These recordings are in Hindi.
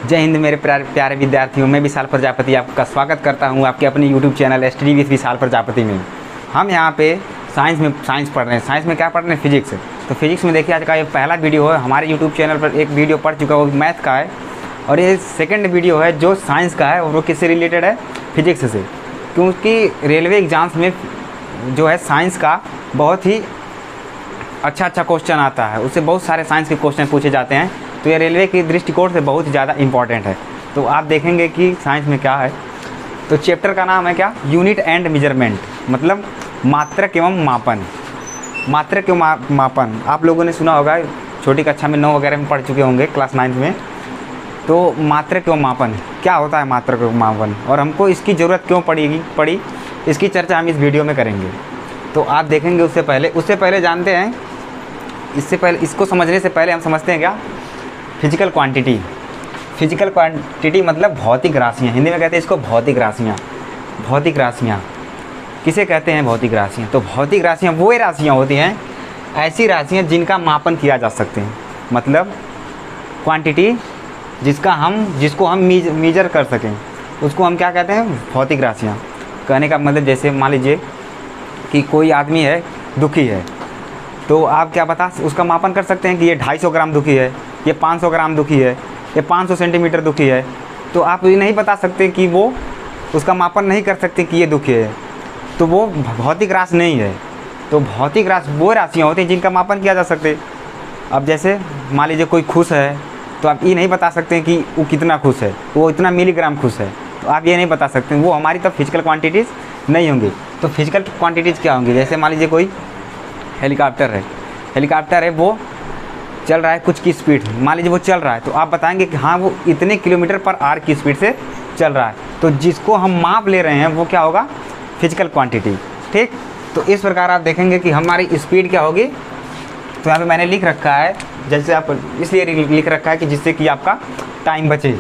जय हिंद मेरे प्यारे विद्यार्थियों, मैं विशाल प्रजापति आपका स्वागत करता हूं आपके अपने यूट्यूब चैनल स्टडी विद विशाल प्रजापति में। हम यहां पे साइंस पढ़ रहे हैं। साइंस में क्या पढ़ रहे हैं? फिजिक्स। तो फिजिक्स में देखिए आज का ये पहला वीडियो है। हमारे यूट्यूब चैनल पर एक वीडियो पढ़ चुका है, वो मैथ का है, और ये सेकेंड वीडियो है जो साइंस का है, और वो किससे रिलेटेड है? फिजिक्स से। क्योंकि रेलवे एग्ज़ाम्स में जो है साइंस का बहुत ही अच्छा क्वेश्चन आता है, उससे बहुत सारे साइंस के क्वेश्चन पूछे जाते हैं। तो ये रेलवे के दृष्टिकोण से बहुत ज़्यादा इम्पॉर्टेंट है। तो आप देखेंगे कि साइंस में क्या है। तो चैप्टर का नाम है क्या? यूनिट एंड मेजरमेंट, मतलब मात्रक एवं मापन। मात्रक एवं मापन आप लोगों ने सुना होगा, छोटी कक्षा में 9 वगैरह में पढ़ चुके होंगे, क्लास 9 में। तो मात्रक एवं मापन क्या होता है? मात्रक एवं मापन, और हमको इसकी ज़रूरत क्यों पड़ी, इसकी चर्चा हम इस वीडियो में करेंगे। तो आप देखेंगे उससे पहले जानते हैं, इसको समझने से पहले हम समझते हैं क्या? Physical quantity. फिजिकल क्वांटिटी मतलब भौतिक राशियाँ, हिंदी में कहते हैं इसको भौतिक राशियाँ। भौतिक राशियाँ किसे कहते हैं? भौतिक राशियाँ। तो भौतिक राशियाँ वो राशियाँ होती हैं, ऐसी राशियाँ जिनका मापन किया जा सकते हैं, मतलब क्वांटिटी जिसको हम मेजर कर सकें, उसको हम क्या कहते हैं? भौतिक राशियाँ। कहने का मतलब जैसे मान लीजिए कि कोई आदमी है, दुखी है, तो आप क्या उसका मापन कर सकते हैं कि ये 250 ग्राम दुखी है, ये 500 ग्राम दुखी है, ये 500 सेंटीमीटर दुखी है। तो आप ये नहीं बता सकते कि वो उसका मापन नहीं कर सकते कि ये दुखी है, तो वो भौतिक राशि नहीं है। तो भौतिक राशि वो राशियाँ होती हैं जिनका मापन किया जा सकते। अब जैसे मान लीजिए कोई खुश है, तो आप ये नहीं बता सकते कि वो कितना खुश है, वो इतना मिलीग्राम खुश है, तो आप ये नहीं बता सकते, वो हमारी तब फिजिकल क्वांटिटीज़ नहीं होंगी। तो फिजिकल क्वांटिटीज़ क्या होंगी? जैसे मान लीजिए कोई हेलीकॉप्टर है, वो चल रहा है कुछ की स्पीड, मान लीजिए वो चल रहा है, तो आप बताएंगे कि हाँ वो इतने किलोमीटर पर आवर की स्पीड से चल रहा है। तो जिसको हम माप ले रहे हैं वो क्या होगा? Physical quantity. ठीक। तो इस प्रकार आप देखेंगे कि हमारी स्पीड क्या होगी। तो यहाँ पे मैंने लिख रखा है, जैसे आप इसलिए लिख रखा है कि जिससे कि आपका टाइम बचे।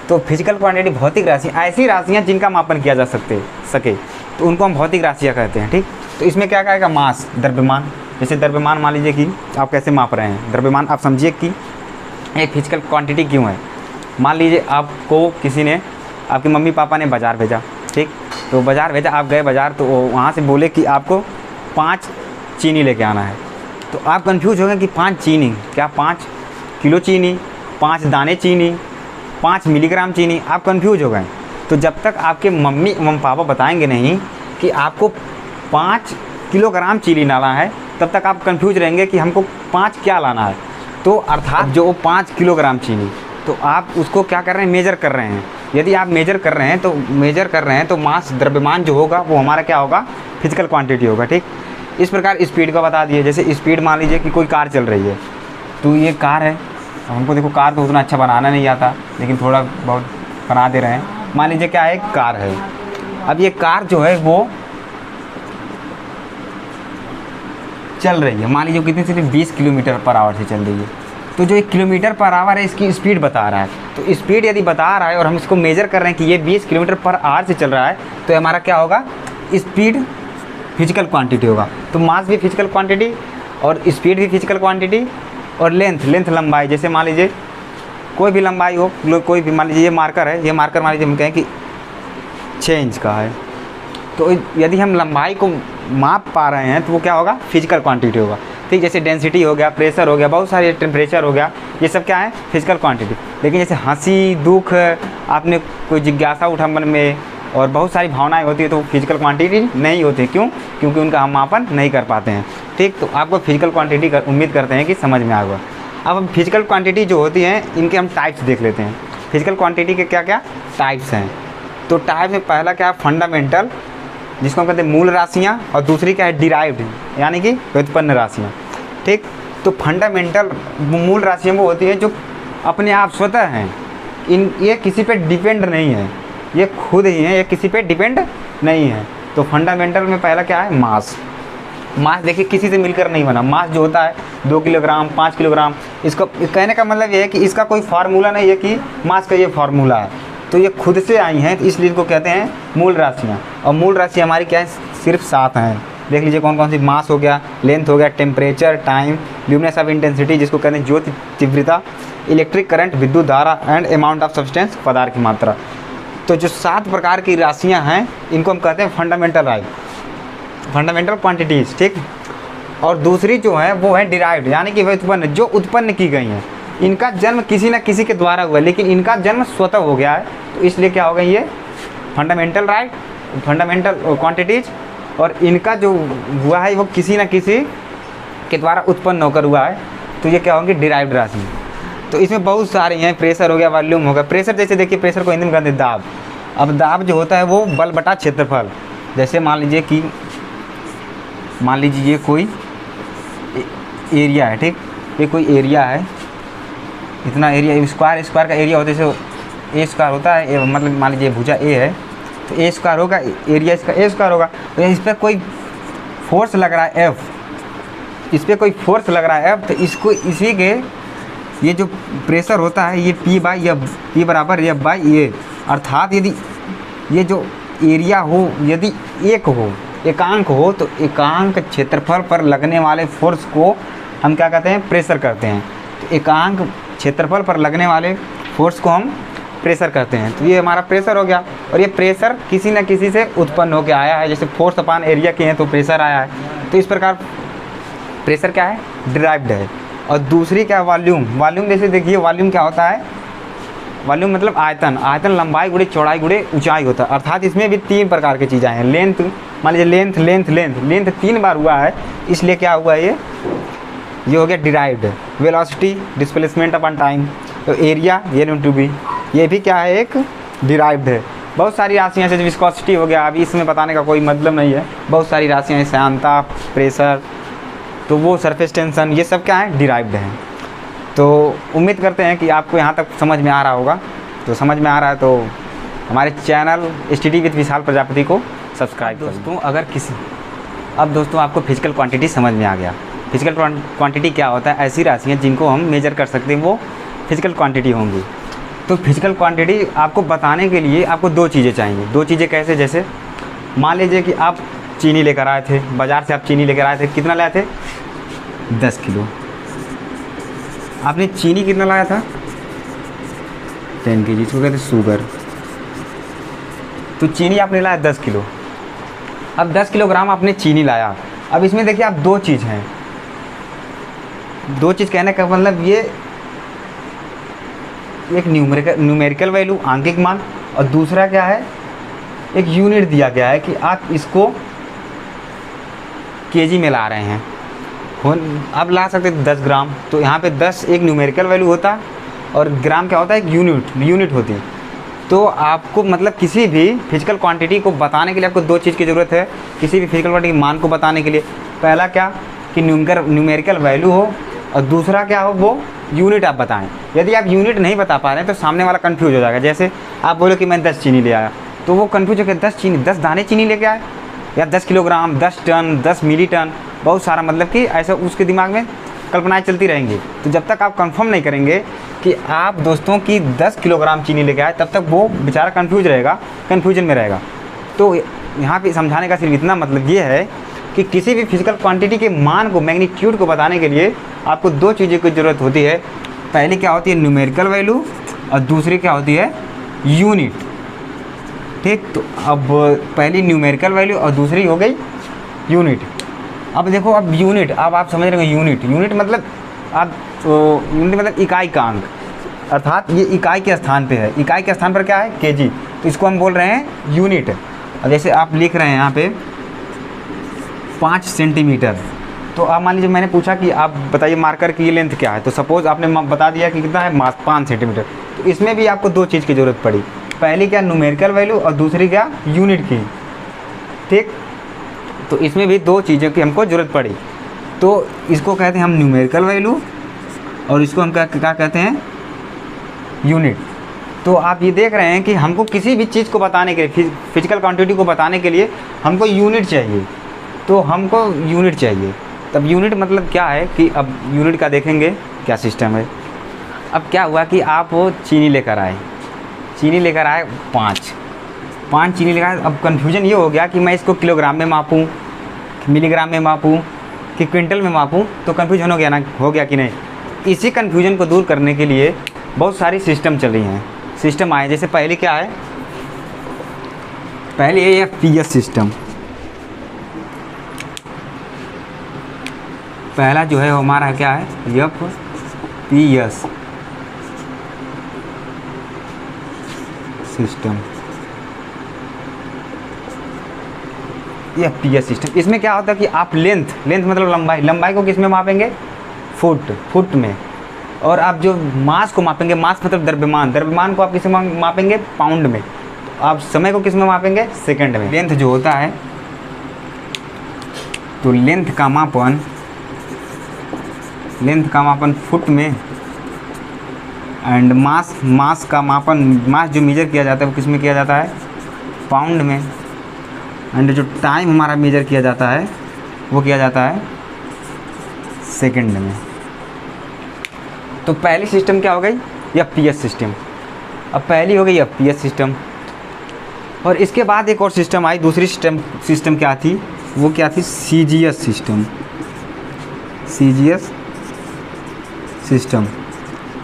तो फिजिकल क्वांटिटी भौतिक राशियाँ, ऐसी राशियाँ जिनका मापन किया जा सके, तो उनको हम भौतिक राशियाँ कहते हैं। ठीक। तो इसमें क्या कहेगा? मास, द्रव्यमान। जैसे द्रव्यमान मान लीजिए कि आप कैसे माप रहे हैं द्रव्यमान, आप समझिए कि एक फिजिकल क्वांटिटी क्यों है। मान लीजिए आपको किसी ने, आपके मम्मी पापा ने बाज़ार भेजा, ठीक। तो बाज़ार भेजा, आप गए बाज़ार, तो वहाँ से बोले कि आपको 5 चीनी लेके आना है। तो आप कंफ्यूज हो गए कि 5 चीनी क्या? 5 किलो चीनी, 5 दाने चीनी, 5 मिलीग्राम चीनी, आप कंफ्यूज हो गए। तो जब तक आपके मम्मी एवं पापा बताएंगे नहीं कि आपको 5 किलोग्राम चीनी लाना है, तब तक आप कंफ्यूज रहेंगे कि हमको 5 क्या लाना है। तो अर्थात जो 5 किलोग्राम चीनी, तो आप उसको क्या कर रहे हैं? मेजर कर रहे हैं। यदि आप मेजर कर रहे हैं तो मास, द्रव्यमान जो होगा वो हमारा क्या होगा? फिजिकल क्वांटिटी होगा। ठीक। इस प्रकार स्पीड का बता दिए। जैसे स्पीड मान लीजिए कि कोई कार चल रही है, तो ये कार है, हमको देखो कार तो उतना अच्छा बनाना नहीं आता, लेकिन थोड़ा बहुत बना दे रहे हैं। मान लीजिए क्या है? कार है। अब ये कार जो है वो चल रही है, मान लीजिए कितनी से 20 किलोमीटर पर आवर से चल रही है। तो जो 1 किलोमीटर पर आवर है, इसकी स्पीड बता रहा है। तो स्पीड यदि बता रहा है और हम इसको मेजर कर रहे हैं कि ये 20 किलोमीटर पर आवर से चल रहा है, तो हमारा क्या होगा? स्पीड फिजिकल क्वांटिटी होगा। तो मास भी फिजिकल क्वांटिटी, और स्पीड भी फिजिकल क्वांटिटी, और लेंथ लंबाई। जैसे मान लीजिए कोई भी लंबाई हो, कोई भी, मान लीजिए ये मार्कर है, ये मार्कर मान लीजिए हम कहें कि 6 इंच का है, तो यदि हम लंबाई को माप पा रहे हैं तो वो क्या होगा? फिजिकल क्वांटिटी होगा। ठीक। जैसे डेंसिटी हो गया, प्रेशर हो गया, बहुत सारे टेम्परेचर हो गया, ये सब क्या है? Physical quantity. लेकिन जैसे हंसी, दुख, आपने कोई जिज्ञासा उठा मन में, और बहुत सारी भावनाएं होती है, तो फिजिकल क्वांटिटी नहीं होती। क्यों? क्योंकि उनका हम मापन नहीं कर पाते हैं। ठीक। तो आपको फिजिकल क्वांटिटी उम्मीद करते हैं कि समझ में आएगा। अब हम फिजिकल क्वांटिटी जो होती हैं, इनके हम टाइप्स देख लेते हैं। फिजिकल क्वांटिटी के क्या क्या टाइप्स हैं? तो टाइप में पहला क्या है? फंडामेंटल, जिसको हम कहते हैं मूल राशियाँ, और दूसरी क्या है? डिराइव्ड, यानी कि व्युत्पन्न राशियाँ। ठीक। तो फंडामेंटल मूल राशियाँ वो होती हैं जो अपने आप स्वतः हैं, ये किसी पे डिपेंड नहीं है, ये खुद ही हैं, ये किसी पे डिपेंड नहीं है। तो फंडामेंटल में पहला क्या है? मास। मास देखिए किसी से मिलकर नहीं बना। मास जो होता है 2 किलोग्राम, 5 किलोग्राम, इसको कहने का मतलब ये है कि इसका कोई फार्मूला नहीं है कि मास का ये फार्मूला है, तो ये खुद से आई हैं, तो इसलिए इनको कहते हैं मूल राशियाँ। और मूल राशि हमारी क्या है? सिर्फ 7 हैं। देख लीजिए कौन कौन सी। मास हो गया, लेंथ हो गया, temperature, time, luminance of intensity जिसको कहते हैं ज्योति तीव्रता, इलेक्ट्रिक करंट विद्युत धारा एंड अमाउंट ऑफ सब्सटेंस पदार्थ की मात्रा। तो जो 7 प्रकार की राशियाँ हैं इनको हम कहते हैं फंडामेंटल राइट, फंडामेंटल क्वांटिटीज़, ठीक। और दूसरी जो है वो है डिराइव्ड, यानी कि व्युत्पन्न, जो उत्पन्न की गई हैं। इनका जन्म किसी न किसी के द्वारा हुआ है, लेकिन इनका जन्म स्वतः हो गया है, तो इसलिए क्या हो गई ये फंडामेंटल राइट, फंडामेंटल क्वांटिटीज़। और इनका जो हुआ है वो किसी न किसी के द्वारा उत्पन्न होकर हुआ है, तो ये क्या होंगे डिराइव्ड राशि। तो इसमें बहुत सारे हैं, प्रेशर हो गया, वॉल्यूम हो गया। प्रेशर जैसे देखिए, प्रेशर को हिंदी में कहते हैं दाब। अब दाब जो होता है वो बल बटा क्षेत्रफल। जैसे मान लीजिए ये कोई एरिया है, ठीक, ये कोई एरिया है, इतना एरिया, स्क्वायर का एरिया होता है, जैसे ए स्क्वायर होता है, मतलब मान लीजिए भुजा ए है तो ए स्क्वायर होगा, एरिया इसका ए स्क्वायर होगा। तो इस पर कोई फोर्स लग रहा है एफ, इस पर कोई फोर्स लग रहा है एफ, तो इसको इसी के ये जो प्रेशर होता है ये P बाई एफ, P बराबर एफ बाई ए। अर्थात यदि ये जो एरिया हो यदि एकांक हो तो एकांक क्षेत्रफल पर लगने वाले फोर्स को हम क्या कहते हैं, प्रेशर करते हैं। तो एकांक क्षेत्रफल पर लगने वाले फोर्स को हम प्रेशर करते हैं। तो ये हमारा प्रेशर हो गया, और ये प्रेशर किसी न किसी से उत्पन्न होकर आया है, जैसे फोर्स अपान एरिया के हैं तो प्रेशर आया है। तो इस प्रकार प्रेशर क्या है, डिराइव्ड है। और दूसरी क्या, वॉल्यूम। वॉल्यूम जैसे देखिए, वॉल्यूम क्या होता है, वॉल्यूम मतलब आयतन, आयतन लंबाई गुणे चौड़ाई गुणे ऊंचाई होता है। अर्थात इसमें भी 3 प्रकार की चीज़ें हैं। लेंथ, मान लीजिए लेंथ 3 बार हुआ है, इसलिए क्या हुआ ये हो गया derived. Velocity, displacement upon time, तो एरिया ये टू बी, ये भी क्या है, एक डिराइव्ड है। बहुत सारी राशियाँ जैसे विस्कोसिटी हो गया, अभी इसमें बताने का कोई मतलब नहीं है। बहुत सारी राशियाँ, श्यानता, प्रेशर, तो वो सरफेस टेंशन, ये सब क्या है, डिराइव्ड हैं। तो उम्मीद करते हैं कि आपको यहाँ तक समझ में आ रहा होगा। तो समझ में आ रहा है तो हमारे चैनल STD विद विशाल प्रजापति को सब्सक्राइब दोस्तों। अब दोस्तों आपको फिजिकल क्वांटिटी समझ में आ गया। फिजिकल क्वांटिटी क्या होता है, ऐसी राशियाँ जिनको हम मेजर कर सकते हैं वो फिजिकल क्वांटिटी होंगी। तो फिजिकल क्वांटिटी आपको बताने के लिए आपको 2 चीज़ें चाहिए। 2 चीज़ें कैसे, जैसे मान लीजिए कि आप चीनी लेकर आए थे, बाज़ार से आप चीनी लेकर आए थे, कितना लाए थे, 10 किलो। आपने चीनी कितना लाया था, 10 kg, इसको कहते हैं शुगर। तो चीनी आपने लाया 10 किलो। अब 10 किलोग्राम आपने चीनी लाया। अब इसमें देखिए आप 2 चीज़ हैं, 2 चीज़ कहने का मतलब ये एक न्यूमेरिकल वैल्यू, आंकिक मान, और दूसरा क्या है, एक यूनिट दिया गया है कि आप इसको केजी में ला रहे हैं। अब ला सकते 10 ग्राम, तो यहाँ पे 10 एक न्यूमेरिकल वैल्यू होता है और ग्राम क्या होता है, एक यूनिट होती है। तो आपको मतलब किसी भी फिजिकल क्वांटिटी को बताने के लिए आपको 2 चीज़ की ज़रूरत है, किसी भी फिजिकल क्वांटिटी मान को बताने के लिए। पहला क्या कि न्यूमेरिकल वैल्यू हो, और दूसरा क्या हो, वो यूनिट आप बताएं। यदि आप यूनिट नहीं बता पा रहे हैं तो सामने वाला कंफ्यूज हो जाएगा। जैसे आप बोलो कि मैं 10 चीनी ले आया, तो वो कंफ्यूज हो गया, 10 दाने चीनी लेके आए, या 10 किलोग्राम, 10 टन, 10 मिली टन, बहुत सारा, मतलब कि ऐसा उसके दिमाग में कल्पनाएं चलती रहेंगी। तो जब तक आप कंफर्म नहीं करेंगे कि आप दोस्तों की 10 किलोग्राम चीनी लेके आए, तब तक वो बेचारा कन्फ्यूजन में रहेगा। तो यहाँ पे समझाने का सिर्फ इतना मतलब ये है कि किसी भी फिजिकल क्वांटिटी के मान को, मैग्नीट्यूड को बताने के लिए आपको 2 चीज़ों की ज़रूरत होती है। पहली क्या होती है, न्यूमेरिकल वैल्यू, और दूसरी क्या होती है, यूनिट। ठीक, तो अब पहली न्यूमेरिकल वैल्यू और दूसरी हो गई यूनिट। अब देखो, अब यूनिट, अब आप समझ रहे हो यूनिट मतलब यूनिट मतलब इकाई का अंक, अर्थात ये इकाई के स्थान पे है। इकाई के स्थान पर क्या है, केजी, तो इसको हम बोल रहे हैं यूनिट। और जैसे आप लिख रहे हैं यहाँ पे 5 सेंटीमीटर, तो आप मान लीजिए मैंने पूछा कि आप बताइए मार्कर की लेंथ क्या है, तो सपोज़ आपने बता दिया कि कितना है, 5 सेंटीमीटर। तो इसमें भी आपको 2 चीज़ की ज़रूरत पड़ी, पहली क्या न्यूमेरिकल वैल्यू और दूसरी क्या यूनिट की। ठीक, तो इसमें भी 2 चीज़ों की हमको ज़रूरत पड़ी। तो इसको कहते हैं हम न्यूमेरिकल वैल्यू, और इसको हम क्या कहते हैं, यूनिट। तो आप ये देख रहे हैं कि हमको किसी भी चीज़ को बताने के लिए, फिजिकल क्वांटिटी को बताने के लिए हमको यूनिट चाहिए। तो हमको यूनिट चाहिए, तब यूनिट मतलब क्या है कि अब यूनिट का देखेंगे क्या सिस्टम है। अब क्या हुआ कि आप वो चीनी लेकर आए 5 चीनी लेकर आए। अब कन्फ्यूजन ये हो गया कि मैं इसको किलोग्राम में मापूँ, मिलीग्राम में मापूँ, कि क्विंटल में मापूँ तो कन्फ्यूजन हो गया ना, हो गया कि नहीं। इसी कन्फ्यूजन को दूर करने के लिए बहुत सारी सिस्टम चल रही हैं, सिस्टम आए। जैसे पहले क्या है, पहले ये FPS सिस्टम, पहला जो है वो हमारा क्या है FPS सिस्टम। FPS सिस्टम, इसमें क्या होता है कि आप लेंथ मतलब लंबाई को किस में मापेंगे, फुट में। और आप जो मास को मापेंगे, मास मतलब द्रव्यमान को आप किस में मापेंगे, पाउंड में। आप समय को किस में मापेंगे, सेकंड में। लेंथ जो होता है, तो लेंथ का मापन फुट में, एंड मास का मापन, मास जो मेजर किया जाता है वो किस में किया जाता है, पाउंड में। एंड जो टाइम हमारा मेजर किया जाता है वो किया जाता है सेकंड में। तो पहली सिस्टम क्या हो गई, FPS सिस्टम। अब पहली हो गई FPS सिस्टम, और इसके बाद एक और सिस्टम आई, दूसरी सिस्टम क्या थी, वो क्या थी, CGS सिस्टम।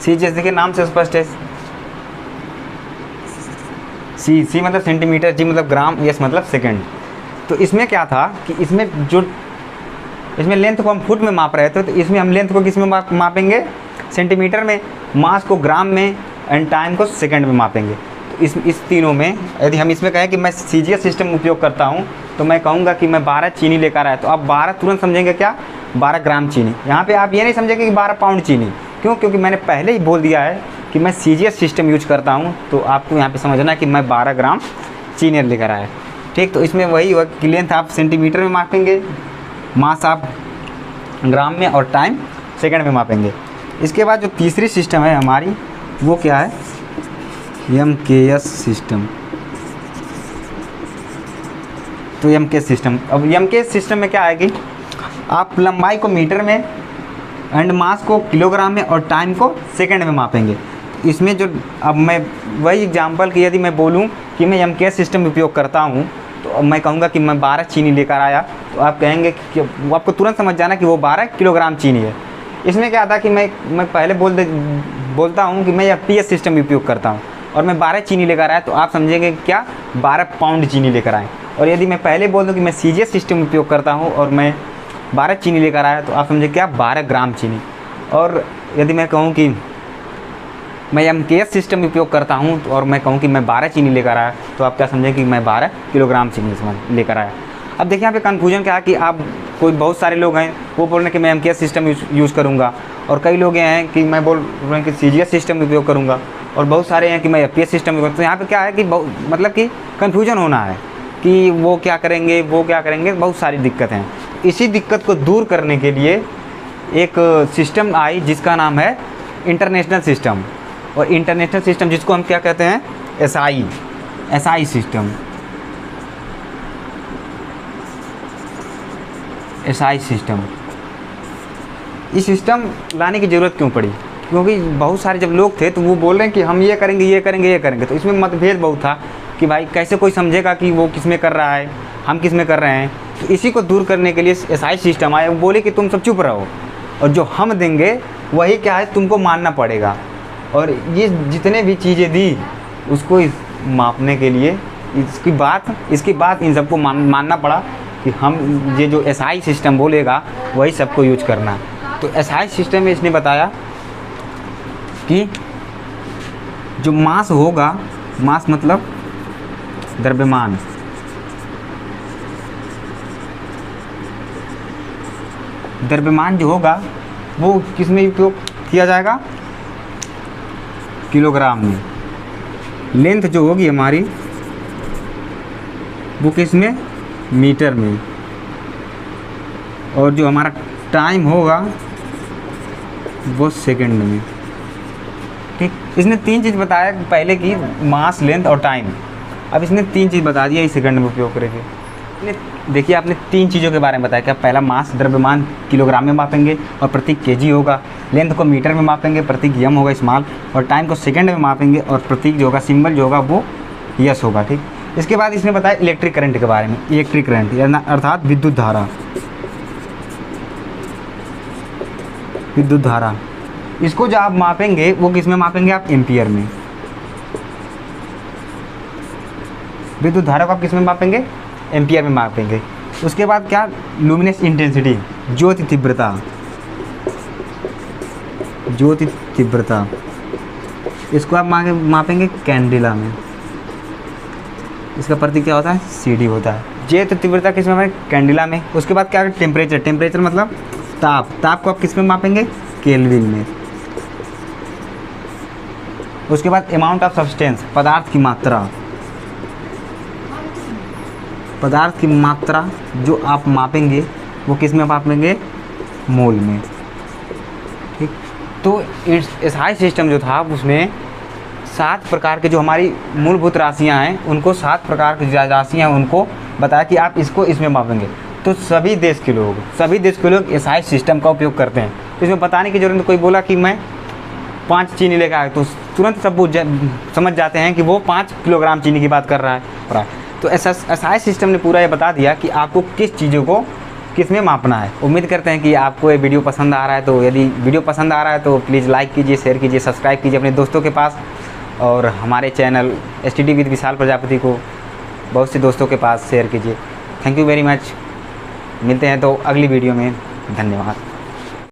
CGS देखिए नाम से स्पष्ट है, C मतलब सेंटीमीटर, G मतलब ग्राम, S मतलब सेकंड। तो इसमें क्या था कि इसमें लेंथ को हम फुट में माप रहे थे, तो इसमें हम लेंथ को किस में मापेंगे, सेंटीमीटर में, मास को ग्राम में, एंड टाइम को सेकंड में मापेंगे। तो इस तीनों में यदि हम इसमें कहें कि मैं CGS सिस्टम उपयोग करता हूँ, तो मैं कहूँगा कि मैं 12 चीनी लेकर आया, तो आप 12 तुरंत समझेंगे क्या, 12 ग्राम चीनी। यहाँ पे आप ये नहीं समझेंगे कि 12 पाउंड चीनी। क्यों? क्योंकि मैंने पहले ही बोल दिया है कि मैं CGS सिस्टम यूज करता हूँ, तो आपको यहाँ पे समझना है कि मैं 12 ग्राम चीनी लेकर आया। ठीक, तो इसमें वही हुआ कि लेंथ आप सेंटीमीटर में मापेंगे, मास आप ग्राम में, और टाइम सेकंड में मापेंगे। इसके बाद जो तीसरी सिस्टम है हमारी, वो क्या है, MKS सिस्टम। तो MKS सिस्टम, अब MKS सिस्टम में क्या है कि आप लंबाई को मीटर में, एंड मास को किलोग्राम में, और टाइम को सेकंड में मापेंगे। इसमें जो, अब मैं वही एग्जांपल कि यदि मैं बोलूं कि मैं MKS सिस्टम उपयोग करता हूं, तो मैं कहूँगा कि मैं 12 चीनी लेकर आया, तो आप कहेंगे कि वो, आपको तुरंत समझ जाना कि वो 12 किलोग्राम चीनी है। इसमें क्या था कि मैं पहले बोलता हूँ कि मैं FPS सिस्टम उपयोग करता हूँ, और मैं 12 चीनी लेकर आया, तो आप समझेंगे क्या, 12 पाउंड चीनी लेकर आए। और यदि मैं पहले बोल दूँ कि मैं CGS सिस्टम उपयोग करता हूँ, और मैं 12 चीनी लेकर आया, तो आप समझे क्या, 12 ग्राम चीनी। और यदि मैं कहूँ कि मैं MKS सिस्टम उपयोग करता हूँ, और मैं कहूँ कि मैं 12 चीनी लेकर आया, तो आप क्या समझें कि मैं 12 किलोग्राम चीनी लेकर आया। अब देखिए यहाँ पे कन्फ्यूजन क्या है कि आप, बहुत सारे लोग हैं वो बोल रहे हैं कि मैं MKS सिस्टम यूज़ करूँगा, और कई लोग हैं कि मैं बोल रहे हैं कि CGS सिस्टम उपयोग करूँगा, और बहुत सारे हैं कि मैं FPS सिस्टम उपयोग। तो यहाँ पे क्या है कि मतलब कि कन्फ्यूजन होना है कि वो क्या करेंगे, बहुत सारी दिक्कत हैं। इसी दिक्कत को दूर करने के लिए एक सिस्टम आई जिसका नाम है इंटरनेशनल सिस्टम, और इंटरनेशनल सिस्टम जिसको हम क्या कहते हैं, SI सिस्टम। इस सिस्टम लाने की ज़रूरत क्यों पड़ी? क्योंकि बहुत सारे जब लोग थे तो वो बोल रहे हैं कि हम ये करेंगे, तो इसमें मतभेद बहुत था कि भाई कैसे कोई समझेगा कि वो किस में कर रहा है, हम किस में कर रहे हैं। तो इसी को दूर करने के लिए SI सिस्टम आया। वो बोले कि तुम सब चुप रहो, और जो हम देंगे वही क्या है, तुमको मानना पड़ेगा। और ये जितने भी चीज़ें दी उसको मापने के लिए इसकी बात इन सबको मानना पड़ा कि हम ये जो SI सिस्टम बोलेगा वही सबको यूज करना। तो SI सिस्टम में इसने बताया कि जो मास होगा, मास मतलब द्रव्यमान, जो होगा वो किस में उपयोग किया जाएगा, किलोग्राम में। लेंथ जो होगी हमारी वो किस में, मीटर में। और जो हमारा टाइम होगा वो सेकंड में। ठीक, इसने 3 चीज़ बताया पहले की, मास, लेंथ और टाइम। अब इसने 3 चीज़ बता दिया इस सेकंड में उपयोग करेंगे। देखिए आपने 3 चीज़ों के बारे में बताया। क्या? पहला मास, द्रव्यमान किलोग्राम में मापेंगे और प्रतीक केजी होगा। लेंथ को मीटर में मापेंगे, प्रतीक यम होगा स्मॉल। और टाइम को सेकंड में मापेंगे और प्रतीक जो होगा, सिंबल जो होगा वो यस होगा। ठीक, इसके बाद इसने बताया इलेक्ट्रिक करंट के बारे में। इलेक्ट्रिक करंट अर्थात विद्युत धारा। विद्युत धारा, इसको जो आप मापेंगे वो किस में मापेंगे आप? एम्पियर में। विद्युत धारा को आप किस में मापेंगे? एम्पियर में मापेंगे। उसके बाद क्या? लुमिनस इंटेंसिटी, ज्योति तीव्रता, ज्योति तीव्रता, इसको आप मापेंगे कैंडिला में। इसका प्रतीक क्या होता है? CD होता है। ज्योति तीव्रता किस में मापेंगे? कैंडिला में। उसके बाद क्या? टेम्परेचर, टेम्परेचर मतलब ताप, ताप को आप किस में मापेंगे? केल्विन में। उसके बाद अमाउंट ऑफ सब्सटेंस, पदार्थ की मात्रा, पदार्थ की मात्रा जो आप मापेंगे वो किस में मापेंगे? मोल में। ठीक, तो एसआई सिस्टम जो था उसमें 7 प्रकार के जो हमारी मूलभूत राशियां हैं उनको 7 प्रकार की राशियां हैं उनको बताया कि आप इसको इसमें मापेंगे। तो सभी देश के लोग एसआई सिस्टम का उपयोग करते हैं। तो इसमें बताने की जरूरत, कोई बोला कि मैं 5 चीनी लेकर आया तो तुरंत सब वो समझ जाते हैं कि वो 5 किलोग्राम चीनी की बात कर रहा है। तो एसआई सिस्टम ने पूरा ये बता दिया कि आपको किस चीज़ों को किस में मापना है। उम्मीद करते हैं कि आपको ये वीडियो पसंद आ रहा है। तो यदि वीडियो पसंद आ रहा है तो प्लीज़ लाइक कीजिए, शेयर कीजिए, सब्सक्राइब कीजिए अपने दोस्तों के पास, और हमारे चैनल STD विद विशाल प्रजापति को बहुत से दोस्तों के पास शेयर कीजिए। Thank you very much. मिलते हैं तो अगली वीडियो में। धन्यवाद।